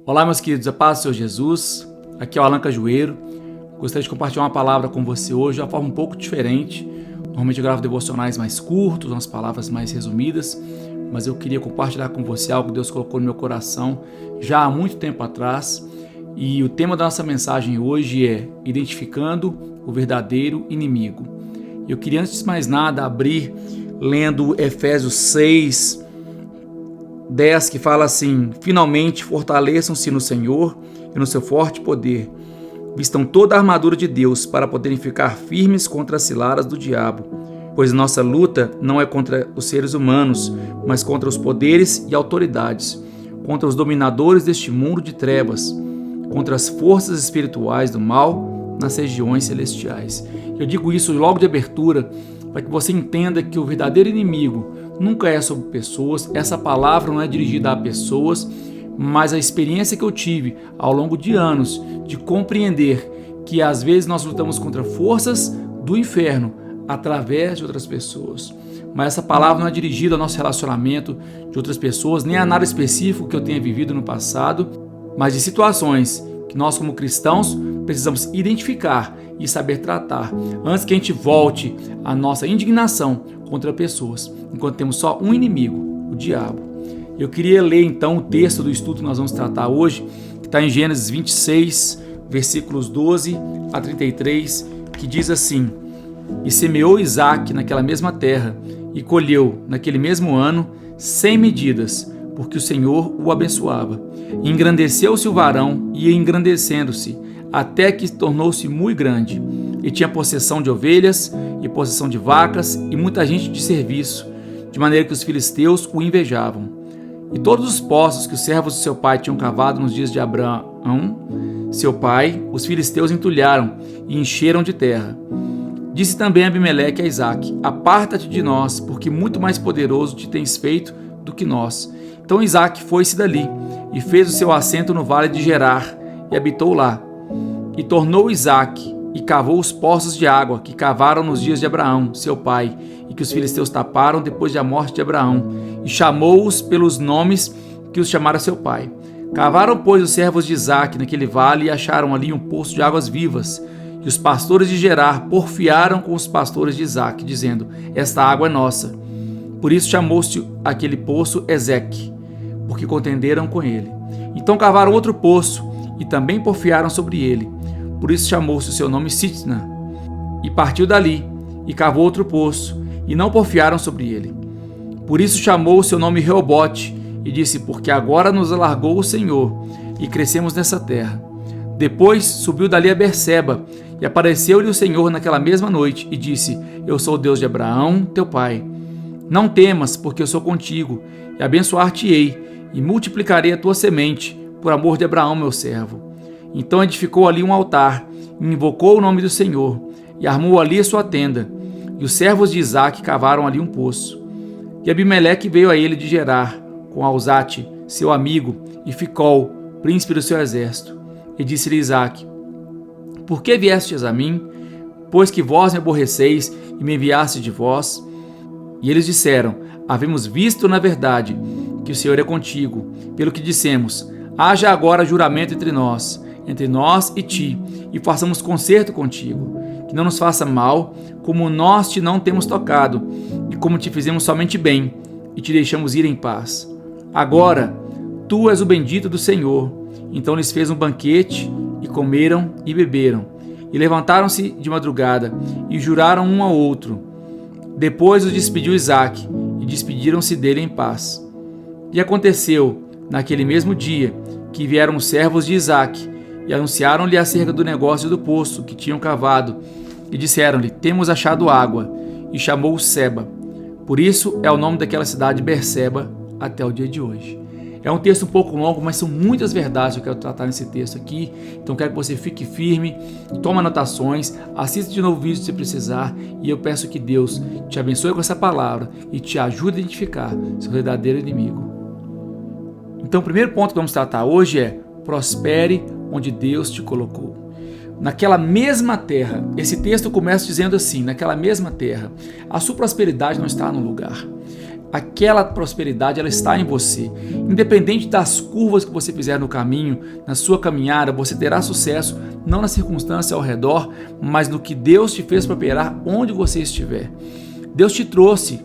Olá, meus queridos, a paz do Senhor Jesus. Aqui é o Alan Cajueiro. Gostaria de compartilhar uma palavra com você hoje de uma forma um pouco diferente. Normalmente eu gravo devocionais mais curtos, umas palavras mais resumidas, mas eu queria compartilhar com você algo que Deus colocou no meu coração já há muito tempo atrás. E o tema da nossa mensagem hoje é Identificando o Verdadeiro Inimigo. Eu queria, antes de mais nada, abrir lendo Efésios 6, 10, que fala assim: finalmente fortaleçam-se no Senhor e no seu forte poder. Vistam toda a armadura de Deus para poderem ficar firmes contra as ciladas do diabo. Pois nossa luta não é contra os seres humanos, mas contra os poderes e autoridades, contra os dominadores deste mundo de trevas, contra as forças espirituais do mal nas regiões celestiais. Eu digo isso logo de abertura para que você entenda que o verdadeiro inimigo nunca é sobre pessoas. Essa palavra não é dirigida a pessoas, mas a experiência que eu tive ao longo de anos de compreender que às vezes nós lutamos contra forças do inferno através de outras pessoas. Mas essa palavra não é dirigida ao nosso relacionamento de outras pessoas, nem a nada específico que eu tenha vivido no passado, mas de situações que nós, como cristãos, precisamos identificar e saber tratar antes que a gente volte à nossa indignação contra pessoas, enquanto temos só um inimigo, o diabo. Eu queria ler então o texto do estudo que nós vamos tratar hoje, que está em Gênesis 26, versículos 12 a 33, que diz assim: E semeou Isaque naquela mesma terra, e colheu naquele mesmo ano 100 medidas, porque o Senhor o abençoava. E engrandeceu-se o varão, e ia engrandecendo-se, até que tornou-se muito grande, e tinha possessão de ovelhas, e possessão de vacas, e muita gente de serviço, de maneira que os filisteus o invejavam. E todos os poços que os servos de seu pai tinham cavado nos dias de Abraão, seu pai, os filisteus entulharam e encheram de terra. Disse também Abimeleque a Isaque: Aparta-te de nós, porque muito mais poderoso te tens feito do que nós. Então Isaque foi-se dali, e fez o seu assento no vale de Gerar, e habitou lá. E tornou Isaque, e cavou os poços de água, que cavaram nos dias de Abraão, seu pai, e que os filisteus taparam depois da morte de Abraão, e chamou-os pelos nomes que os chamara seu pai. Cavaram, pois, os servos de Isaque naquele vale, e acharam ali um poço de águas vivas. E os pastores de Gerar porfiaram com os pastores de Isaque, dizendo: Esta água é nossa. Por isso chamou-se aquele poço Ezeque, porque contenderam com ele. Então cavaram outro poço, e também porfiaram sobre ele. Por isso chamou-se o seu nome Sitna. E partiu dali, e cavou outro poço, e não porfiaram sobre ele. Por isso chamou o seu nome Reobote, e disse: Porque agora nos alargou o Senhor, e crescemos nessa terra. Depois subiu dali a Berseba, e apareceu-lhe o Senhor naquela mesma noite, e disse: Eu sou o Deus de Abraão, teu pai. Não temas, porque eu sou contigo, e abençoar-te-ei, e multiplicarei a tua semente, por amor de Abraão, meu servo. Então edificou ali um altar, e invocou o nome do Senhor, e armou ali a sua tenda. E os servos de Isaque cavaram ali um poço. E Abimeleque veio a ele de Gerar, com Alzate, seu amigo, e Ficol, príncipe do seu exército. E disse-lhe Isaque: Por que viestes a mim? Pois que vós me aborreceis e me enviastes de vós? E eles disseram: Havemos visto, na verdade, que o Senhor é contigo, pelo que dissemos: Haja agora juramento entre nós e ti, e façamos concerto contigo, que não nos faça mal, como nós te não temos tocado, e como te fizemos somente bem, e te deixamos ir em paz. Agora, tu és o bendito do Senhor. Então lhes fez um banquete, e comeram e beberam, e levantaram-se de madrugada, e juraram um ao outro. Depois os despediu Isaque, e despediram-se dele em paz. E aconteceu, naquele mesmo dia, que vieram os servos de Isaque, e anunciaram-lhe acerca do negócio do poço que tinham cavado, e disseram-lhe: Temos achado água, e chamou-o Seba. Por isso é o nome daquela cidade Berseba até o dia de hoje. É um texto um pouco longo, mas são muitas verdades que eu quero tratar nesse texto aqui. Então quero que você fique firme, tome anotações, assista de novo o vídeo se precisar, e eu peço que Deus te abençoe com essa palavra e te ajude a identificar seu verdadeiro inimigo. Então o primeiro ponto que vamos tratar hoje é: prospere onde Deus te colocou. Naquela mesma terra, esse texto começa dizendo assim: naquela mesma terra, a sua prosperidade não está no lugar. aquela prosperidade ela está em você. Independente das curvas que você fizer no caminho, na sua caminhada, você terá sucesso, não na circunstância ao redor, mas no que Deus te fez prosperar onde você estiver. Deus te trouxe,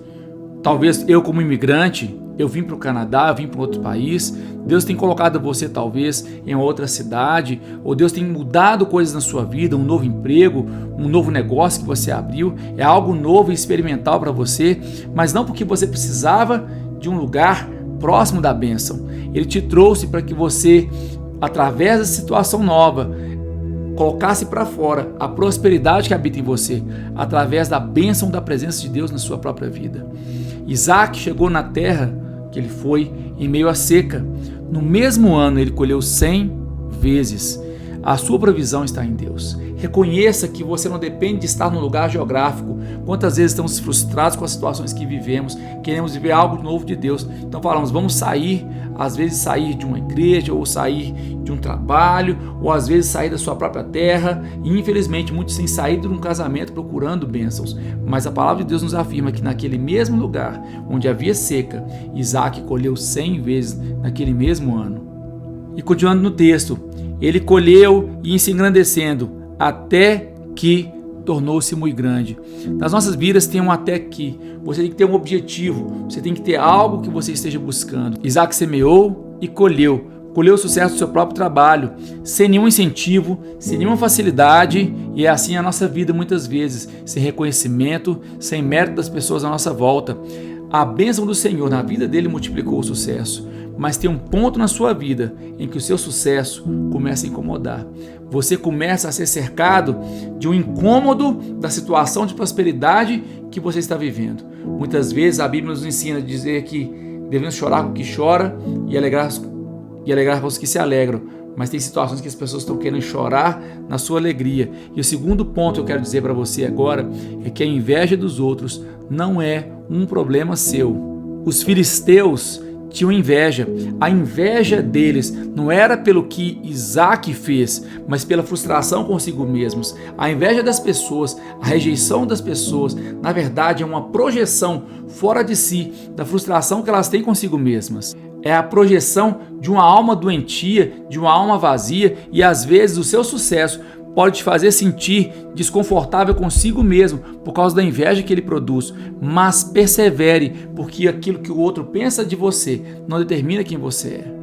talvez eu como imigrante, eu vim para o Canadá, eu vim para outro país, Deus tem colocado você talvez em outra cidade, ou Deus tem mudado coisas na sua vida, um novo emprego, um novo negócio que você abriu, é algo novo e experimental para você, mas não porque você precisava de um lugar próximo da bênção. Ele te trouxe para que você, através da situação nova, colocasse para fora a prosperidade que habita em você, através da bênção da presença de Deus na sua própria vida. Isaac chegou na terra que ele foi em meio à seca. No mesmo ano ele colheu 100 vezes. A sua provisão está em Deus. Reconheça que você não depende de estar num lugar geográfico. Quantas vezes estamos frustrados com as situações que vivemos, queremos viver algo novo de Deus. Então falamos, vamos sair, às vezes sair de uma igreja, ou sair de um trabalho, ou às vezes sair da sua própria terra. E infelizmente muitos têm saído de um casamento procurando bênçãos. Mas a palavra de Deus nos afirma que naquele mesmo lugar, onde havia seca, Isaac colheu 100 vezes naquele mesmo ano. E continuando no texto, ele colheu e ia se engrandecendo, até que tornou-se muito grande. Nas nossas vidas tem um até que. Você tem que ter um objetivo, você tem que ter algo que você esteja buscando. Isaac semeou e colheu. Colheu o sucesso do seu próprio trabalho, sem nenhum incentivo, sem nenhuma facilidade, e é assim a nossa vida muitas vezes, sem reconhecimento, sem mérito das pessoas à nossa volta. A bênção do Senhor na vida dele multiplicou o sucesso, mas tem um ponto na sua vida em que o seu sucesso começa a incomodar. Você começa a ser cercado de um incômodo da situação de prosperidade que você está vivendo. Muitas vezes a Bíblia nos ensina a dizer que devemos chorar com o que chora e alegrar com os que se alegram. Mas tem situações que as pessoas estão querendo chorar na sua alegria. E o segundo ponto que eu quero dizer para você agora é que a inveja dos outros não é um problema seu. Os filisteus tinham inveja. A inveja deles não era pelo que Isaac fez, mas pela frustração consigo mesmos. A inveja das pessoas, a rejeição das pessoas, na verdade é uma projeção fora de si da frustração que elas têm consigo mesmas. É a projeção de uma alma doentia, de uma alma vazia, e às vezes o seu sucesso pode te fazer sentir desconfortável consigo mesmo por causa da inveja que ele produz. Mas persevere, porque aquilo que o outro pensa de você não determina quem você é.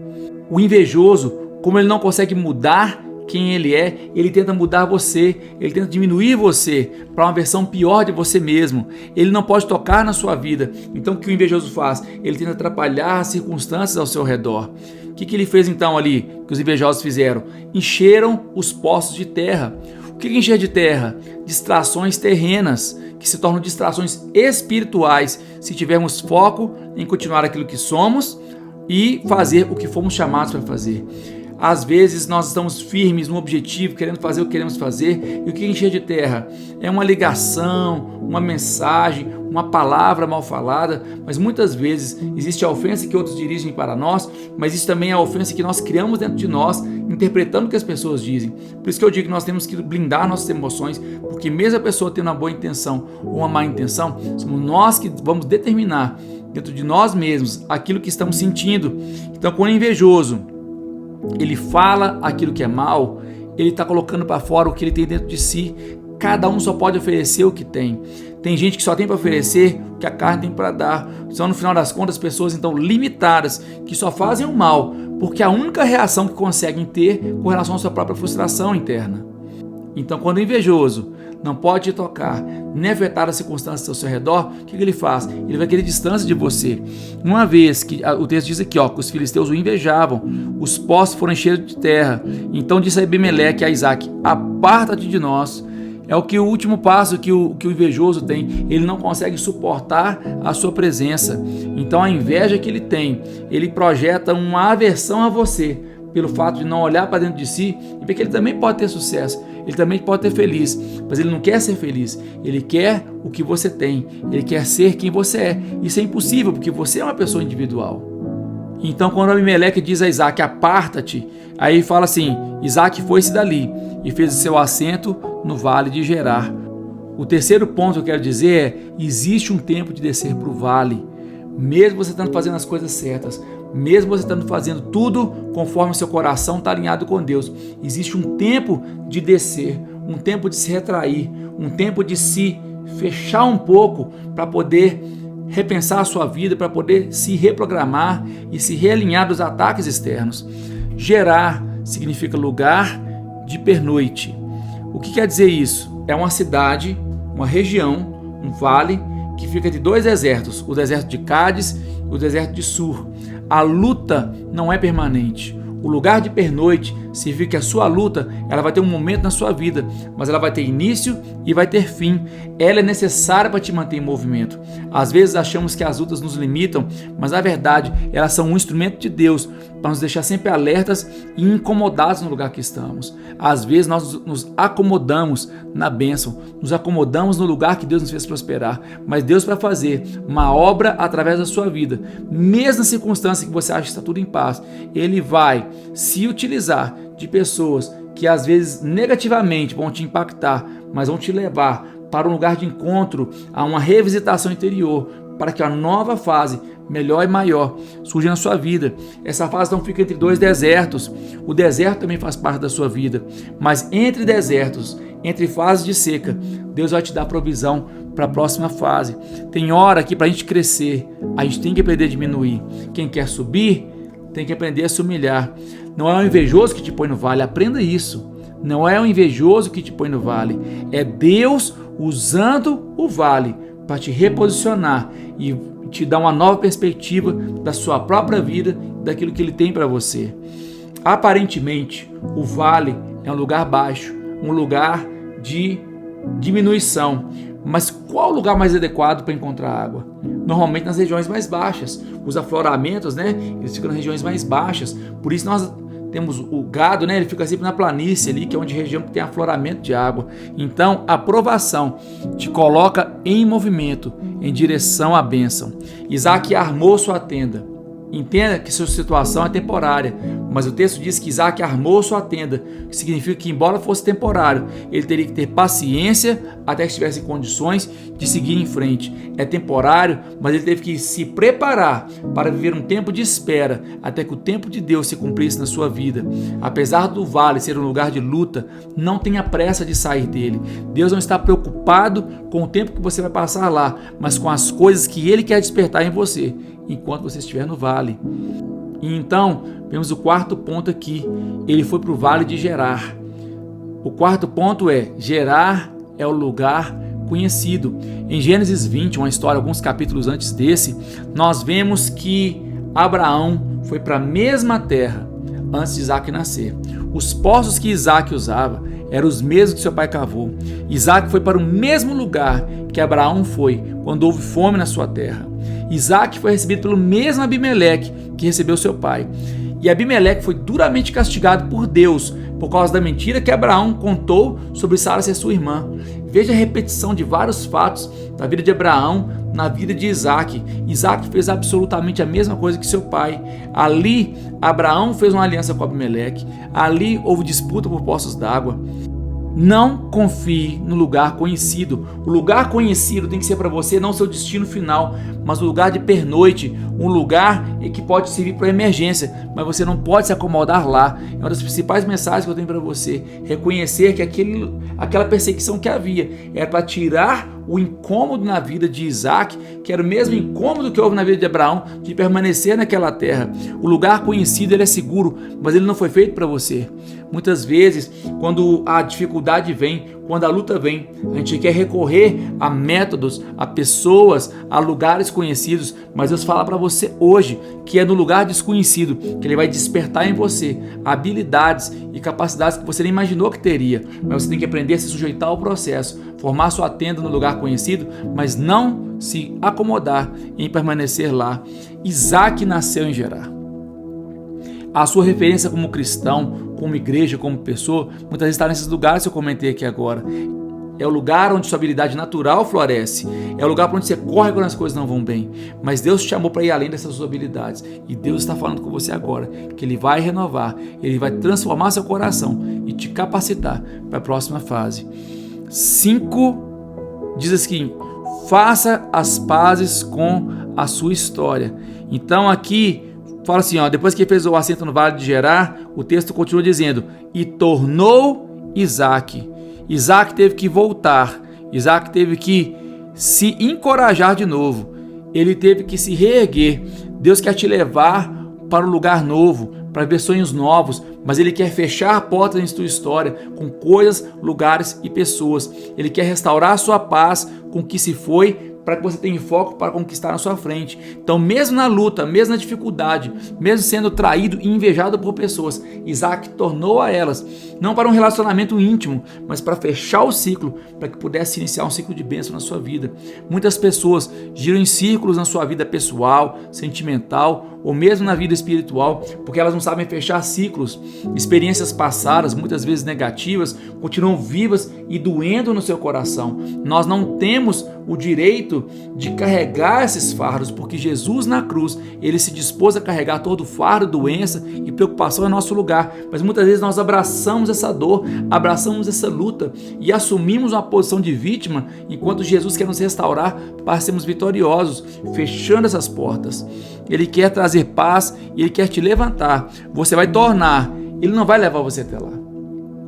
O invejoso, como ele não consegue mudar quem ele é, ele tenta mudar você, ele tenta diminuir você para uma versão pior de você mesmo. Ele não pode tocar na sua vida. Então o que o invejoso faz? Ele tenta atrapalhar as circunstâncias ao seu redor. O que ele fez então ali, que os invejosos fizeram? Encheram os poços de terra. O que é encher de terra? Distrações terrenas, que se tornam distrações espirituais, se tivermos foco em continuar aquilo que somos e fazer o que fomos chamados para fazer. Às vezes nós estamos firmes no objetivo, querendo fazer o que queremos fazer, e o que encher de terra? É uma ligação, uma mensagem, uma palavra mal falada, mas muitas vezes existe a ofensa que outros dirigem para nós, mas existe também a ofensa que nós criamos dentro de nós, interpretando o que as pessoas dizem. Por isso que eu digo que nós temos que blindar nossas emoções, porque mesmo a pessoa tendo uma boa intenção ou uma má intenção, somos nós que vamos determinar dentro de nós mesmos aquilo que estamos sentindo. Então, quando é invejoso, ele fala aquilo que é mal, ele está colocando para fora o que ele tem dentro de si. Cada um só pode oferecer o que tem. Tem gente que só tem para oferecer o que a carne tem para dar. São, no final das contas, pessoas então limitadas, que só fazem o mal, porque é a única reação que conseguem ter com relação à sua própria frustração interna. Então, quando o invejoso não pode te tocar, nem afetar as circunstâncias ao seu redor, o que ele faz? Ele vai querer distância de você. Uma vez que o texto diz aqui, que os filisteus o invejavam, os poços foram cheios de terra. Então disse Abimeleque a Isaac: aparta-te de nós. É o último passo que o invejoso tem. Ele não consegue suportar a sua presença. Então a inveja que ele tem, ele projeta uma aversão a você, pelo fato de não olhar para dentro de si e ver que ele também pode ter sucesso, ele também pode ter feliz, mas ele não quer ser feliz, ele quer o que você tem, ele quer ser quem você é. Isso é impossível, porque você é uma pessoa individual. Então quando Abimeleque diz a Isaac: aparta-te, aí ele fala assim: Isaac foi-se dali e fez o seu assento no vale de Gerar. O terceiro ponto que eu quero dizer é: existe um tempo de descer para o vale, mesmo você estando fazendo as coisas certas, mesmo você estando fazendo tudo conforme o seu coração está alinhado com Deus, existe um tempo de descer, um tempo de se retrair, um tempo de se fechar um pouco para poder repensar a sua vida, para poder se reprogramar e se realinhar dos ataques externos. Gerar significa lugar de pernoite. O que quer dizer isso? É uma cidade, uma região, um vale que fica entre dois desertos, o deserto de Cádiz e o deserto de Sur. A luta não é permanente. O lugar de pernoite significa que a sua luta ela vai ter um momento na sua vida, mas ela vai ter início e vai ter fim. Ela é necessária para te manter em movimento. Às vezes achamos que as lutas nos limitam, mas na verdade elas são um instrumento de Deus para nos deixar sempre alertas e incomodados no lugar que estamos. Às vezes nós nos acomodamos na bênção, nos acomodamos no lugar que Deus nos fez prosperar, mas Deus para fazer uma obra através da sua vida, mesmo na circunstância que você acha que está tudo em paz, Ele vai se utilizar de pessoas que às vezes negativamente vão te impactar, mas vão te levar para um lugar de encontro, a uma revisitação interior, para que a nova fase, melhor e maior, surja na sua vida. Essa fase não fica entre dois desertos. O deserto também faz parte da sua vida, mas entre desertos, entre fases de seca, Deus vai te dar provisão para a próxima fase. Tem hora que para a gente crescer, a gente tem que aprender a diminuir. Quem quer subir, tem que aprender a se humilhar. Não é o invejoso que te põe no vale, aprenda isso. Não é o invejoso que te põe no vale, é Deus usando o vale para te reposicionar e te dar uma nova perspectiva da sua própria vida, daquilo que Ele tem para você. Aparentemente, o vale é um lugar baixo, um lugar de diminuição. Mas qual o lugar mais adequado para encontrar água? Normalmente nas regiões mais baixas. Os afloramentos, eles ficam nas regiões mais baixas. Por isso nós temos o gado, ele fica sempre na planície ali, que é onde região que tem afloramento de água. Então, a provação te coloca em movimento, em direção à bênção. Isaac armou sua tenda. Entenda que sua situação é temporária, mas o texto diz que Isaac armou sua tenda, que significa que, embora fosse temporário, ele teria que ter paciência até que estivesse em condições de seguir em frente. É temporário, mas ele teve que se preparar para viver um tempo de espera até que o tempo de Deus se cumprisse na sua vida. Apesar do vale ser um lugar de luta, não tenha pressa de sair dele. Deus não está preocupado com o tempo que você vai passar lá, mas com as coisas que Ele quer despertar em você enquanto você estiver no vale. E então, vemos o quarto ponto aqui. Ele foi para o vale de Gerar. O quarto ponto é: Gerar é o lugar conhecido. Em Gênesis 20, uma história alguns capítulos antes desse, nós vemos que Abraão foi para a mesma terra antes de Isaac nascer. Os poços que Isaac usava eram os mesmos que seu pai cavou. Isaac foi para o mesmo lugar que Abraão foi quando houve fome na sua terra. Isaac foi recebido pelo mesmo Abimeleque que recebeu seu pai. E Abimeleque foi duramente castigado por Deus por causa da mentira que Abraão contou sobre Sara ser sua irmã. Veja a repetição de vários fatos da vida de Abraão na vida de Isaac. Isaac fez absolutamente a mesma coisa que seu pai. Ali, Abraão fez uma aliança com Abimeleque. Ali houve disputa por poços d'água. Não confie no lugar conhecido. O lugar conhecido tem que ser para você não seu destino final, mas um lugar de pernoite, um lugar que pode servir para emergência, mas você não pode se acomodar lá. É uma das principais mensagens que eu tenho para você. Reconhecer que aquela perseguição que havia era para tirar o incômodo na vida de Isaac, que era o mesmo incômodo que houve na vida de Abraão, de permanecer naquela terra. O lugar conhecido ele é seguro, mas ele não foi feito para você. Muitas vezes, quando a dificuldade vem, quando a luta vem, a gente quer recorrer a métodos, a pessoas, a lugares conhecidos, mas Deus fala para você hoje que é no lugar desconhecido que Ele vai despertar em você habilidades e capacidades que você nem imaginou que teria, mas você tem que aprender a se sujeitar ao processo, formar sua tenda no lugar conhecido, mas não se acomodar em permanecer lá. Isaac nasceu em Gerar. A sua referência como cristão, como igreja, como pessoa, muitas vezes está nesses lugares que eu comentei aqui agora. É o lugar onde sua habilidade natural floresce. É o lugar para onde você corre quando as coisas não vão bem. Mas Deus te chamou para ir além dessas suas habilidades. E Deus está falando com você agora que Ele vai renovar, Ele vai transformar seu coração e te capacitar para a próxima fase. 5 diz assim: faça as pazes com a sua história. Então aqui fala assim, depois que ele fez o assento no vale de Gerar, o texto continua dizendo, e tornou Isaac. Isaac teve que voltar, Isaac teve que se encorajar de novo, ele teve que se reerguer. Deus quer te levar para um lugar novo, para ver sonhos novos, mas Ele quer fechar portas em sua história com coisas, lugares e pessoas. Ele quer restaurar a sua paz com o que se foi, para que você tenha foco para conquistar na sua frente. Então, mesmo na luta, mesmo na dificuldade, mesmo sendo traído e invejado por pessoas, Isaac tornou a elas, não para um relacionamento íntimo, mas para fechar o ciclo, para que pudesse iniciar um ciclo de bênção na sua vida. Muitas pessoas giram em círculos na sua vida pessoal, sentimental ou mesmo na vida espiritual, porque elas não sabem fechar ciclos. Experiências passadas, muitas vezes negativas, continuam vivas e doendo no seu coração. Nós não temos o direito de carregar esses fardos, porque Jesus na cruz, ele se dispôs a carregar todo o fardo, doença e preocupação em nosso lugar, mas muitas vezes nós abraçamos essa dor, abraçamos essa luta e assumimos uma posição de vítima, enquanto Jesus quer nos restaurar para sermos vitoriosos, fechando essas portas. Ele quer trazer paz e Ele quer te levantar. Você vai tornar, Ele não vai levar você até lá.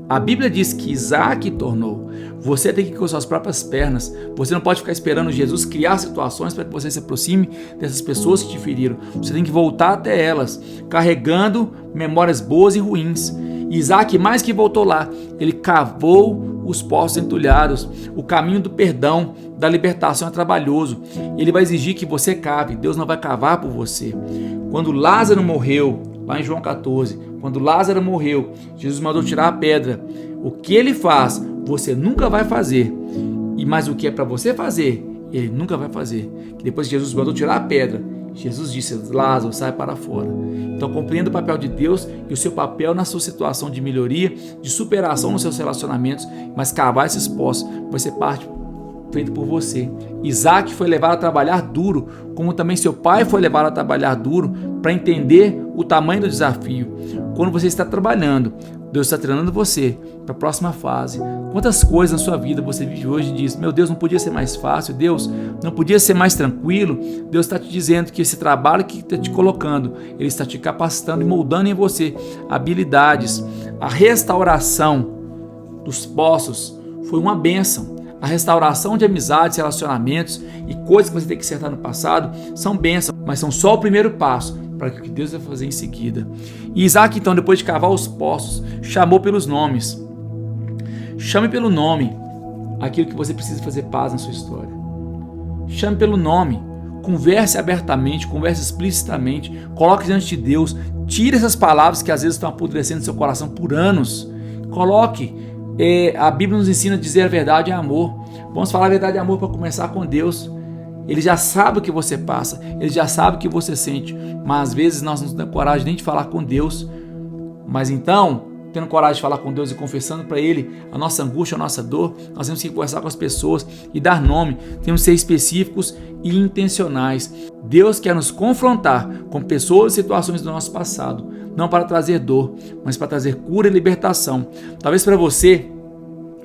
A Bíblia diz que Isaac tornou. Você tem que ir com suas próprias pernas. Você não pode ficar esperando Jesus criar situações para que você se aproxime dessas pessoas que te feriram. Você tem que voltar até elas, carregando memórias boas e ruins. Isaac, mais que voltou lá, ele cavou os poços entulhados. O caminho do perdão, da libertação é trabalhoso. Ele vai exigir que você cave. Deus não vai cavar por você. Quando Lázaro morreu, lá em João 14, quando Lázaro morreu, Jesus mandou tirar a pedra. O que ele faz, você nunca vai fazer. Mas o que é para você fazer, ele nunca vai fazer. Depois que Jesus mandou tirar a pedra, Jesus disse, Lázaro, sai para fora. Então compreenda o papel de Deus e o seu papel na sua situação de melhoria, de superação nos seus relacionamentos, mas cavar esses poços vai ser parte feito por você. Isaac foi levado a trabalhar duro, como também seu pai foi levado a trabalhar duro para entender o tamanho do desafio. Quando você está trabalhando, Deus está treinando você para a próxima fase. Quantas coisas na sua vida você vive hoje e diz, meu Deus, não podia ser mais fácil, Deus, não podia ser mais tranquilo. Deus está te dizendo que esse trabalho que está te colocando, Ele está te capacitando e moldando em você habilidades. A restauração dos poços foi uma bênção. A restauração de amizades, relacionamentos e coisas que você tem que acertar no passado são bênçãos, mas são só o primeiro passo para o que Deus vai fazer em seguida. E Isaac, então, depois de cavar os poços, chamou pelos nomes. Chame pelo nome aquilo que você precisa fazer paz na sua história. Chame pelo nome. Converse abertamente, converse explicitamente, coloque diante de Deus. Tire essas palavras que às vezes estão apodrecendo no seu coração por anos. Coloque. A Bíblia nos ensina a dizer a verdade é amor. Vamos falar a verdade é amor para começar com Deus. Ele já sabe o que você passa, Ele já sabe o que você sente, mas às vezes nós não temos coragem nem de falar com Deus. Mas então, tendo coragem de falar com Deus e confessando para Ele a nossa angústia, a nossa dor, nós temos que conversar com as pessoas e dar nome. Temos que ser específicos e intencionais. Deus quer nos confrontar com pessoas e situações do nosso passado, não para trazer dor, mas para trazer cura e libertação. Talvez para você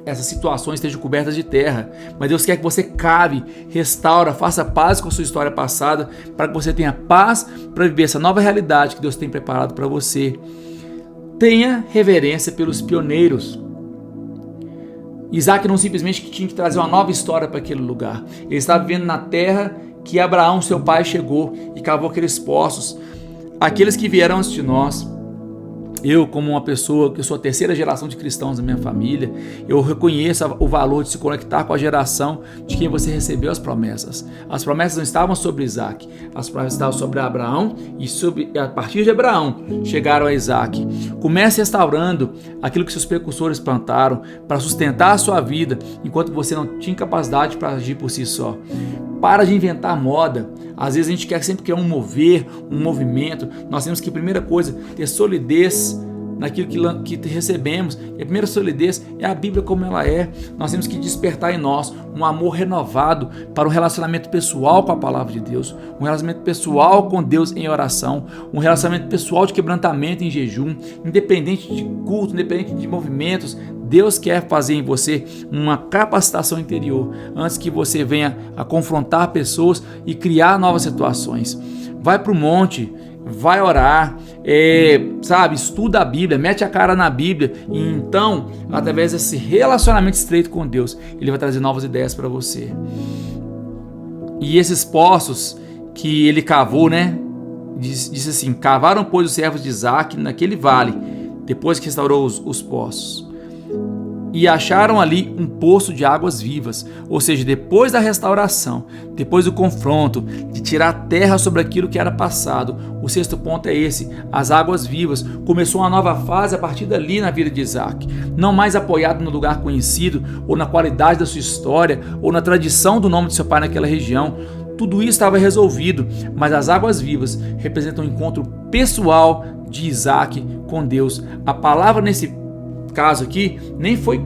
essas situações estejam cobertas de terra, mas Deus quer que você cave, restaura, faça paz com a sua história passada, para que você tenha paz para viver essa nova realidade que Deus tem preparado para você. Tenha reverência pelos pioneiros. Isaac não simplesmente tinha que trazer uma nova história para aquele lugar. Ele estava vivendo na terra que Abraão, seu pai, chegou e cavou aqueles poços. Aqueles que vieram antes de nós, eu como uma pessoa que sou a terceira geração de cristãos da minha família, eu reconheço o valor de se conectar com a geração de quem você recebeu as promessas. As promessas não estavam sobre Isaac, as promessas estavam sobre Abraão e a partir de Abraão chegaram a Isaac. Comece restaurando aquilo que seus precursores plantaram para sustentar a sua vida enquanto você não tinha capacidade para agir por si só. Para de inventar moda. Às vezes a gente sempre quer um mover, um movimento. Nós temos que, primeira coisa, ter solidez naquilo que recebemos. E a primeira solidez é a Bíblia como ela é. Nós temos que despertar em nós um amor renovado para um relacionamento pessoal com a palavra de Deus, um relacionamento pessoal com Deus em oração, um relacionamento pessoal de quebrantamento em jejum, independente de culto, independente de movimentos. Deus quer fazer em você uma capacitação interior antes que você venha a confrontar pessoas e criar novas situações. Vai para o monte, vai orar, estuda a Bíblia, mete a cara na Bíblia e então, através desse relacionamento estreito com Deus, Ele vai trazer novas ideias para você. E esses poços que ele cavou, disse assim: cavaram, pois, os servos de Isaac naquele vale, depois que restaurou os poços. E acharam ali um poço de águas vivas, ou seja, depois da restauração, depois do confronto, de tirar a terra sobre aquilo que era passado. O sexto ponto é esse: as águas vivas. Começou uma nova fase a partir dali na vida de Isaac, não mais apoiado no lugar conhecido, ou na qualidade da sua história, ou na tradição do nome de seu pai naquela região. Tudo isso estava resolvido, mas as águas vivas representam um encontro pessoal de Isaac com Deus. A palavra nesse caso aqui nem foi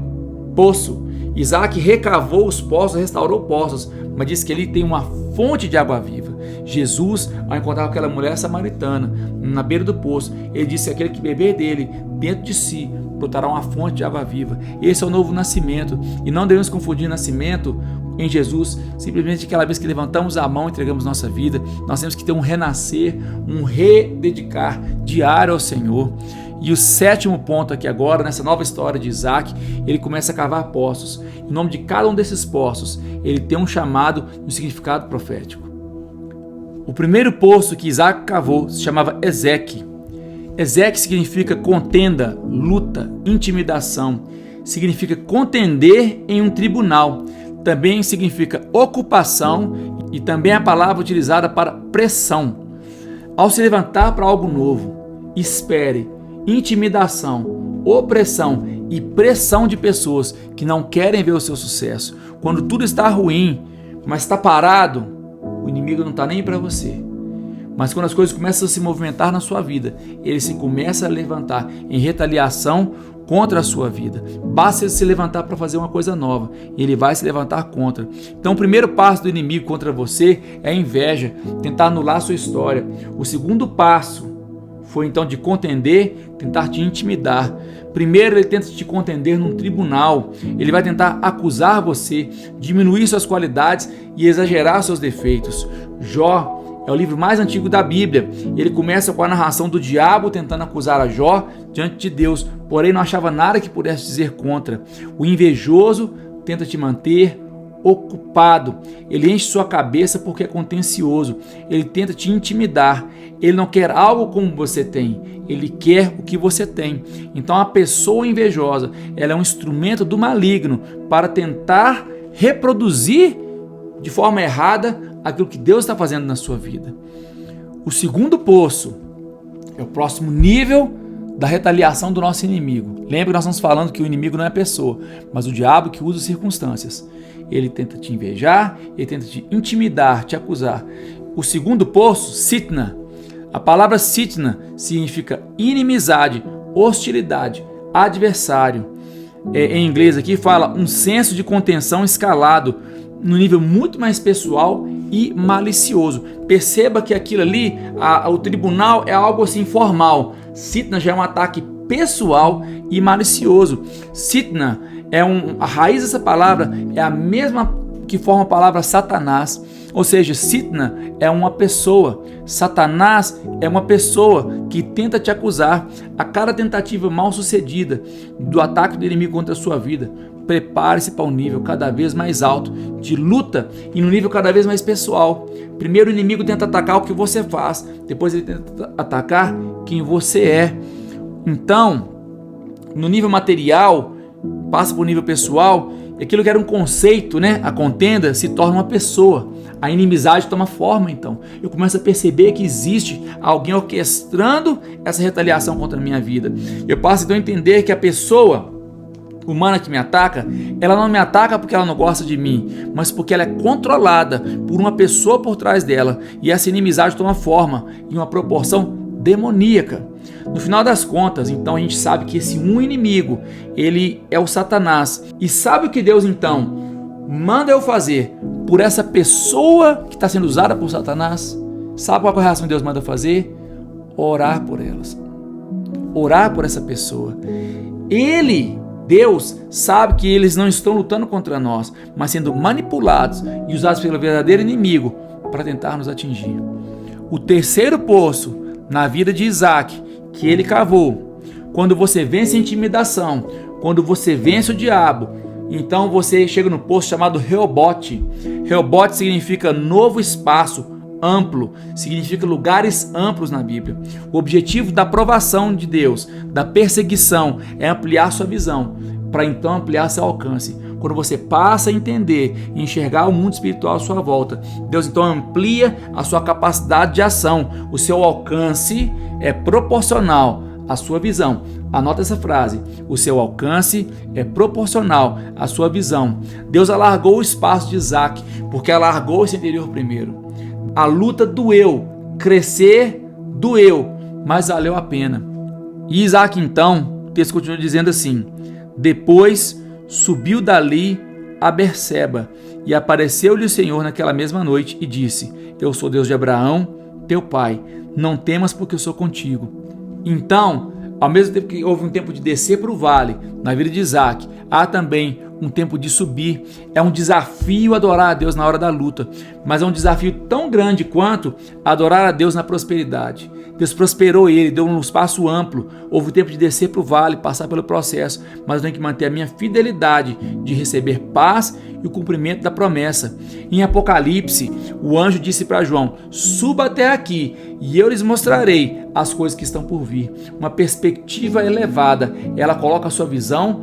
poço. Isaac recavou os poços, restaurou poços, mas disse que ele tem uma fonte de água viva. Jesus, ao encontrar aquela mulher samaritana na beira do poço, ele disse que aquele que beber dele, dentro de si, brotará uma fonte de água viva. Esse é o novo nascimento, e não devemos confundir nascimento em Jesus simplesmente aquela vez que levantamos a mão e entregamos nossa vida. Nós temos que ter um renascer, um rededicar diário ao Senhor. E o sétimo ponto aqui agora, nessa nova história de Isaac, ele começa a cavar poços. Em nome de cada um desses poços, ele tem um chamado e um significado profético. O primeiro poço que Isaac cavou se chamava Ezeque. Ezeque significa contenda, luta, intimidação. Significa contender em um tribunal. Também significa ocupação e também é a palavra utilizada para pressão. Ao se levantar para algo novo, espere. Intimidação, opressão e pressão de pessoas que não querem ver o seu sucesso. Quando tudo está ruim, mas está parado, o inimigo não está nem para você. Mas quando as coisas começam a se movimentar na sua vida, ele se começa a levantar em retaliação contra a sua vida. Basta ele se levantar para fazer uma coisa nova, e ele vai se levantar contra. Então o primeiro passo do inimigo contra você é a inveja, tentar anular a sua história. O segundo passo foi então de contender, tentar te intimidar. Primeiro ele tenta te contender num tribunal. Ele vai tentar acusar você, diminuir suas qualidades e exagerar seus defeitos. Jó é o livro mais antigo da Bíblia. Ele começa com a narração do diabo tentando acusar a Jó diante de Deus, porém não achava nada que pudesse dizer contra. O invejoso tenta te manter ocupado. Ele enche sua cabeça porque é contencioso. Ele tenta te intimidar. Ele não quer algo como você tem, ele quer o que você tem. Então a pessoa invejosa, ela é um instrumento do maligno para tentar reproduzir de forma errada aquilo que Deus está fazendo na sua vida. O segundo poço é o próximo nível da retaliação do nosso inimigo. Lembra que nós estamos falando que o inimigo não é a pessoa, mas o diabo que usa as circunstâncias. Ele tenta te invejar, ele tenta te intimidar, te acusar. O segundo poço, Sitna. A palavra Sitna significa inimizade, hostilidade, adversário. Em inglês aqui fala um senso de contenção escalado no nível muito mais pessoal e malicioso. Perceba que aquilo ali, o tribunal é algo assim formal. Sitna já é um ataque pessoal e malicioso. Sitna a raiz dessa palavra é a mesma que forma a palavra Satanás. Ou seja, Sitna é uma pessoa, Satanás é uma pessoa que tenta te acusar. A cada tentativa mal sucedida do ataque do inimigo contra a sua vida, prepare-se para um nível cada vez mais alto de luta e um nível cada vez mais pessoal. Primeiro o inimigo tenta atacar o que você faz, depois ele tenta atacar quem você é. Então, no nível material, passa para o nível pessoal, e aquilo que era um conceito, a contenda se torna uma pessoa. A inimizade toma forma, então. Eu começo a perceber que existe alguém orquestrando essa retaliação contra a minha vida. Eu passo então a entender que a pessoa humana que me ataca, ela não me ataca porque ela não gosta de mim, mas porque ela é controlada por uma pessoa por trás dela. E essa inimizade toma forma em uma proporção demoníaca. No final das contas, então a gente sabe que esse um inimigo, ele é o Satanás. E sabe o que Deus então manda eu fazer por essa pessoa que está sendo usada por Satanás? Sabe qual é a reação que Deus manda eu fazer? Orar por elas. Orar por essa pessoa. Deus, sabe que eles não estão lutando contra nós, mas sendo manipulados e usados pelo verdadeiro inimigo para tentar nos atingir. O terceiro poço na vida de Isaac, que ele cavou, quando você vence a intimidação, quando você vence o diabo, então você chega no poço chamado Reobote. Reobote significa novo espaço, amplo, significa lugares amplos na Bíblia. O objetivo da aprovação de Deus, da perseguição, é ampliar sua visão, para então ampliar seu alcance. Quando você passa a entender e enxergar o mundo espiritual à sua volta, Deus então amplia a sua capacidade de ação. O seu alcance é proporcional à sua visão. Anota essa frase: o seu alcance é proporcional à sua visão. Deus alargou o espaço de Isaac, porque alargou esse interior primeiro. A luta doeu, crescer doeu, mas valeu a pena. E Isaac então, o texto continua dizendo assim: depois subiu dali a Berseba, e apareceu-lhe o Senhor naquela mesma noite e disse: eu sou Deus de Abraão, teu pai, não temas, porque eu sou contigo. Então, ao mesmo tempo que houve um tempo de descer para o vale, na vida de Isaac, há também um tempo de subir. É um desafio adorar a Deus na hora da luta, mas é um desafio tão grande quanto adorar a Deus na prosperidade. Deus prosperou ele, deu um espaço amplo. Houve o tempo de descer para o vale, passar pelo processo, mas eu tenho que manter a minha fidelidade de receber paz e o cumprimento da promessa. Em Apocalipse, o anjo disse para João: suba até aqui e eu lhes mostrarei as coisas que estão por vir. Uma perspectiva elevada, ela coloca a sua visão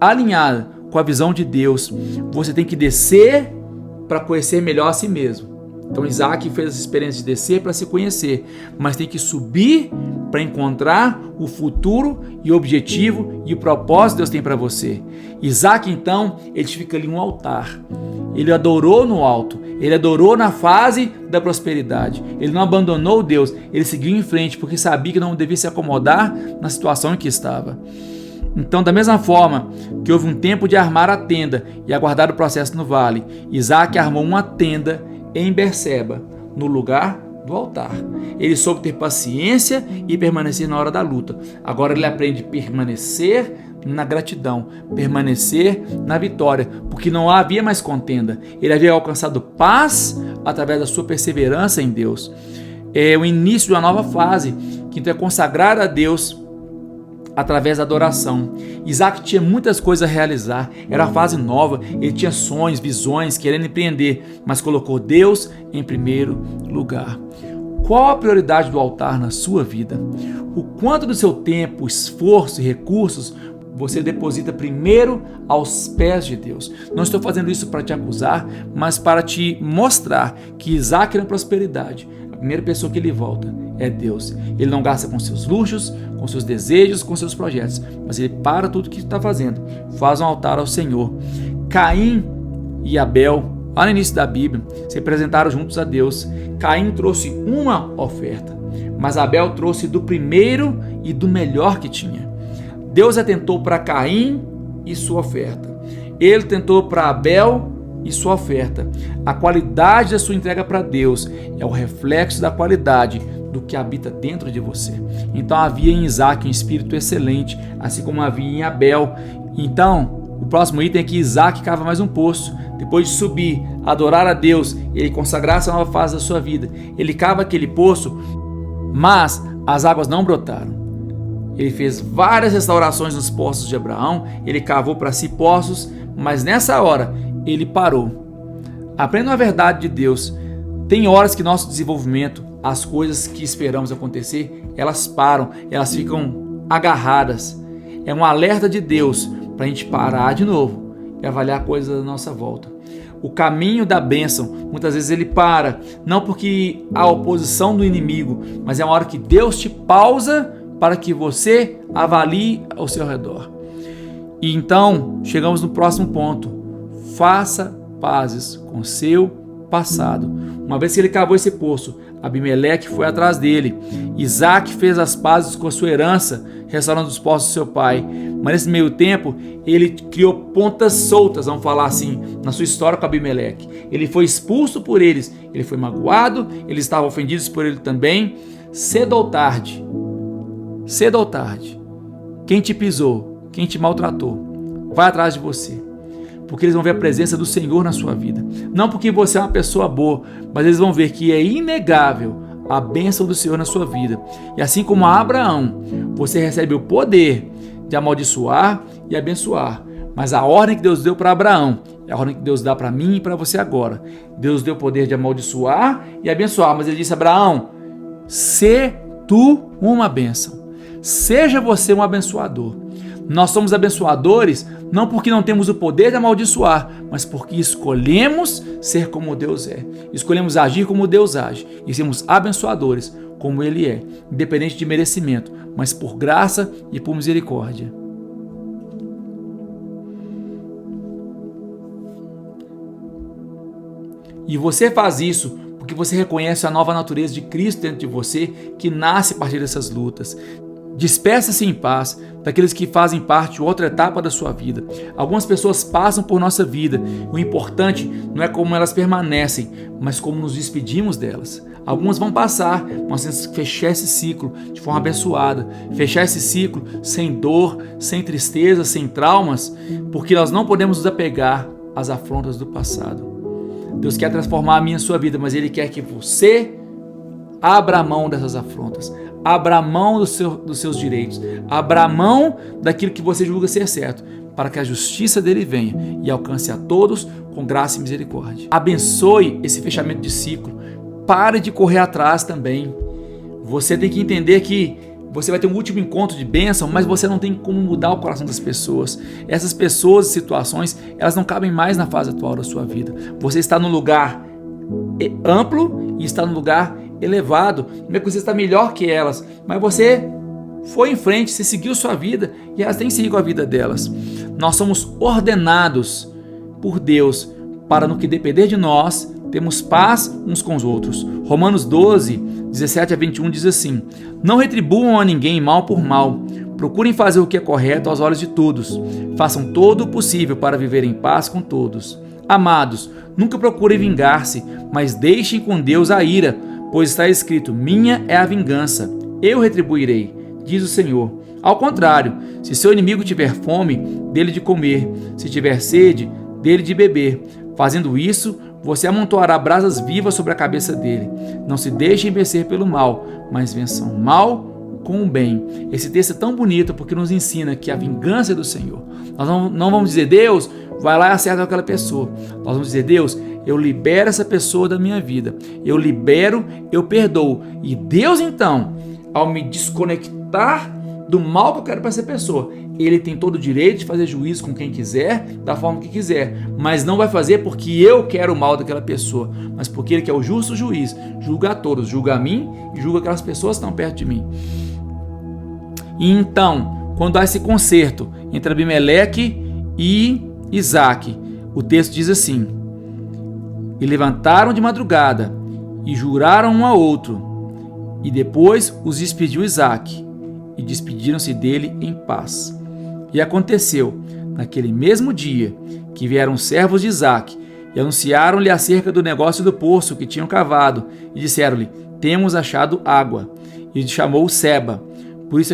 alinhada com a visão de Deus. Você tem que descer para conhecer melhor a si mesmo. Então Isaac fez essa experiência de descer para se conhecer, mas tem que subir para encontrar o futuro e o objetivo e o propósito que Deus tem para você. Isaac então, ele fica ali um altar. Ele adorou no alto, ele adorou na fase da prosperidade. Ele não abandonou Deus, ele seguiu em frente porque sabia que não devia se acomodar na situação em que estava. Então, da mesma forma que houve um tempo de armar a tenda e aguardar o processo no vale, Isaac armou uma tenda em Berseba, no lugar do altar. Ele soube ter paciência e permanecer na hora da luta. Agora ele aprende a permanecer na gratidão, permanecer na vitória, porque não havia mais contenda. Ele havia alcançado paz através da sua perseverança em Deus. É o início de uma nova fase, que então é consagrar a Deus através da adoração. Isaac tinha muitas coisas a realizar, era a fase nova, ele tinha sonhos, visões, querendo empreender, mas colocou Deus em primeiro lugar. Qual a prioridade do altar na sua vida? O quanto do seu tempo, esforço e recursos você deposita primeiro aos pés de Deus? Não estou fazendo isso para te acusar, mas para te mostrar que Isaac na prosperidade, a primeira pessoa que ele volta é Deus. Ele não gasta com seus luxos, com seus desejos, com seus projetos, mas ele para tudo que está fazendo, faz um altar ao Senhor. Caim e Abel, lá no início da Bíblia, se apresentaram juntos a Deus. Caim trouxe uma oferta, mas Abel trouxe do primeiro e do melhor que tinha. Deus atentou para Caim e sua oferta. Ele tentou para Abel e sua oferta. A qualidade da sua entrega para Deus é o reflexo da qualidade do que habita dentro de você. Então havia em Isaac um espírito excelente, assim como havia em Abel. Então, o próximo item é que Isaac cava mais um poço. Depois de subir, adorar a Deus, ele consagrar essa nova fase da sua vida. Ele cava aquele poço, mas as águas não brotaram. Ele fez várias restaurações nos poços de Abraão, ele cavou para si poços, mas nessa hora ele parou. Aprenda a verdade de Deus. Tem horas que nosso desenvolvimento, as coisas que esperamos acontecer, elas param, elas ficam agarradas. É um alerta de Deus para a gente parar de novo e avaliar coisas da nossa volta. O caminho da bênção, muitas vezes ele para, não porque há oposição do inimigo, mas é uma hora que Deus te pausa para que você avalie ao seu redor. E então, chegamos no próximo ponto. Faça pazes com seu passado. Uma vez que ele cavou esse poço, Abimeleque foi atrás dele. Isaac fez as pazes com a sua herança, restaurando os postos do seu pai. Mas nesse meio tempo, ele criou pontas soltas, vamos falar assim, na sua história com Abimeleque. Ele foi expulso por eles, ele foi magoado, eles estavam ofendidos por ele também. Cedo ou tarde, quem te pisou, quem te maltratou, vai atrás de você. Porque eles vão ver a presença do Senhor na sua vida. Não porque você é uma pessoa boa, mas eles vão ver que é inegável a bênção do Senhor na sua vida. E assim como a Abraão, você recebe o poder de amaldiçoar e abençoar. Mas a ordem que Deus deu para Abraão é a ordem que Deus dá para mim e para você agora. Deus deu o poder de amaldiçoar e abençoar. Mas ele disse a Abraão, sê tu uma bênção. Seja você um abençoador. Nós somos abençoadores não porque não temos o poder de amaldiçoar, mas porque escolhemos ser como Deus é. Escolhemos agir como Deus age e sermos abençoadores como Ele é, independente de merecimento, mas por graça e por misericórdia. E você faz isso porque você reconhece a nova natureza de Cristo dentro de você, que nasce a partir dessas lutas. Despeça-se em paz daqueles que fazem parte de outra etapa da sua vida. Algumas pessoas passam por nossa vida. O importante não é como elas permanecem, mas como nos despedimos delas. Algumas vão passar, nós temos que fechar esse ciclo de forma abençoada. Fechar esse ciclo sem dor, sem tristeza, sem traumas, porque nós não podemos nos apegar às afrontas do passado. Deus quer transformar a minha e a sua vida, mas Ele quer que você abra mão dessas afrontas. Abra mão dos seus direitos, abra mão daquilo que você julga ser certo, para que a justiça dele venha e alcance a todos com graça e misericórdia. Abençoe esse fechamento de ciclo, pare de correr atrás também. Você tem que entender que você vai ter um último encontro de bênção, mas você não tem como mudar o coração das pessoas. Essas pessoas e situações, elas não cabem mais na fase atual da sua vida. Você está num lugar amplo e está num lugar elevado, não é que você está melhor que elas, mas você foi em frente, você seguiu sua vida e elas têm seguido a vida delas. Nós somos ordenados por Deus para, no que depender de nós, termos paz uns com os outros. Romanos 12, 17 a 21 diz assim: não retribuam a ninguém mal por mal, procurem fazer o que é correto aos olhos de todos, façam todo o possível para viver em paz com todos. Amados, nunca procurem vingar-se, mas deixem com Deus a ira, pois está escrito, minha é a vingança, eu retribuirei, diz o Senhor. Ao contrário, se seu inimigo tiver fome, dele de comer, se tiver sede, dele de beber. Fazendo isso, você amontoará brasas vivas sobre a cabeça dele. Não se deixem vencer pelo mal, mas vençam o mal com o bem. Esse texto é tão bonito porque nos ensina que a vingança é do Senhor. Nós não vamos dizer, Deus, vai lá e acerta aquela pessoa. Nós vamos dizer, Deus, eu libero essa pessoa da minha vida. Eu libero, eu perdoo. E Deus, então, ao me desconectar do mal que eu quero para essa pessoa, Ele tem todo o direito de fazer juízo com quem quiser, da forma que quiser. Mas não vai fazer porque eu quero o mal daquela pessoa, mas porque Ele, que é o justo juiz, julga a todos, julga a mim e julga aquelas pessoas que estão perto de mim. E então, quando há esse concerto entre Abimeleque e Isaac, o texto diz assim: e levantaram de madrugada e juraram um ao outro, e depois os despediu Isaac, e despediram-se dele em paz. E aconteceu, naquele mesmo dia, que vieram os servos de Isaac e anunciaram-lhe acerca do negócio do poço que tinham cavado, e disseram-lhe, temos achado água. E chamou Seba, por isso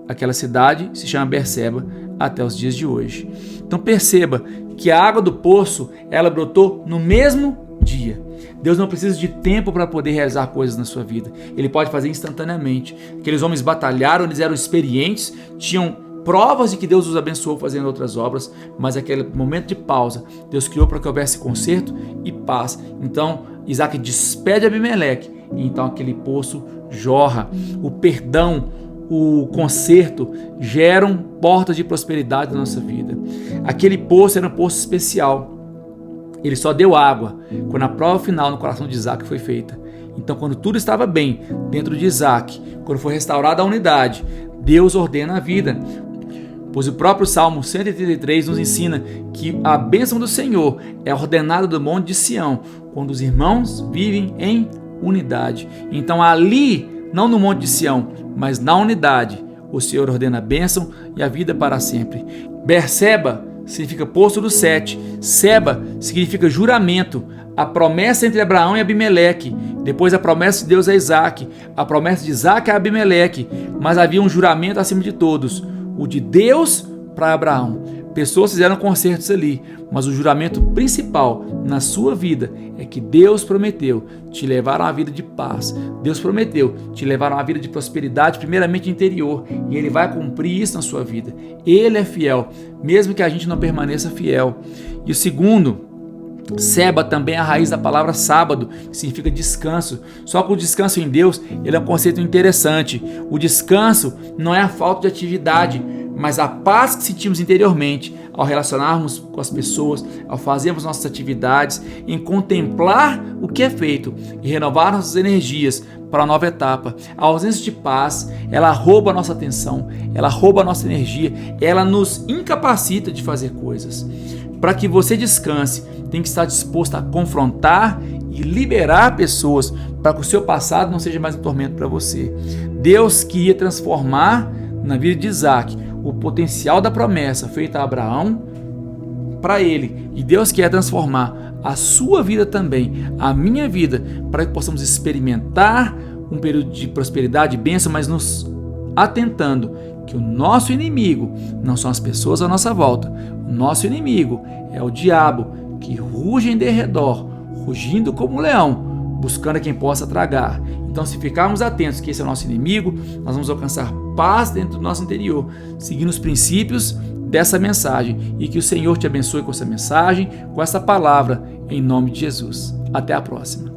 aquela cidade se chama Berseba até os dias de hoje. Então perceba que a água do poço, ela brotou no mesmo dia. Deus não precisa de tempo para poder realizar coisas na sua vida. Ele pode fazer instantaneamente. Aqueles homens batalharam, eles eram experientes, tinham provas de que Deus os abençoou fazendo outras obras, mas aquele momento de pausa, Deus criou para que houvesse conserto e paz. Então, Isaac despede Abimeleque, e então aquele poço jorra. O perdão, o conserto geram portas de prosperidade na nossa vida. Aquele poço era um poço especial. Ele só deu água quando a prova final no coração de Isaac foi feita. Então, quando tudo estava bem dentro de Isaac, quando foi restaurada a unidade, Deus ordena a vida. Pois o próprio Salmo 133 nos ensina que a bênção do Senhor é ordenada do monte de Sião, quando os irmãos vivem em unidade. Então ali, não no Monte de Sião, mas na unidade, o Senhor ordena a bênção e a vida para sempre. Berseba significa poço do Sete. Seba significa juramento. A promessa entre Abraão e Abimeleque. Depois a promessa de Deus a Isaac. A promessa de Isaac a Abimeleque. Mas havia um juramento acima de todos. O de Deus para Abraão. Pessoas fizeram concertos ali, mas o juramento principal na sua vida é que Deus prometeu te levar a uma vida de paz. Deus prometeu te levar a uma vida de prosperidade, primeiramente interior, e Ele vai cumprir isso na sua vida. Ele é fiel, mesmo que a gente não permaneça fiel. E o segundo, Seba também é a raiz da palavra sábado, que significa descanso. Só que o descanso em Deus, ele é um conceito interessante. O descanso não é a falta de atividade, mas a paz que sentimos interiormente ao relacionarmos com as pessoas, ao fazermos nossas atividades, em contemplar o que é feito e renovar nossas energias para a nova etapa. A ausência de paz, ela rouba a nossa atenção, ela rouba a nossa energia, ela nos incapacita de fazer coisas. Para que você descanse, tem que estar disposto a confrontar e liberar pessoas para que o seu passado não seja mais um tormento para você. Deus queria transformar na vida de Isaac o potencial da promessa feita a Abraão para ele. E Deus quer transformar a sua vida também, a minha vida, para que possamos experimentar um período de prosperidade e bênção, mas nos atentando que o nosso inimigo não são as pessoas à nossa volta. O nosso inimigo é o diabo, que ruge em derredor, rugindo como um leão, buscando a quem possa tragar. Então, se ficarmos atentos que esse é o nosso inimigo, nós vamos alcançar paz dentro do nosso interior, seguindo os princípios dessa mensagem. E que o Senhor te abençoe com essa mensagem, com essa palavra, em nome de Jesus. Até a próxima.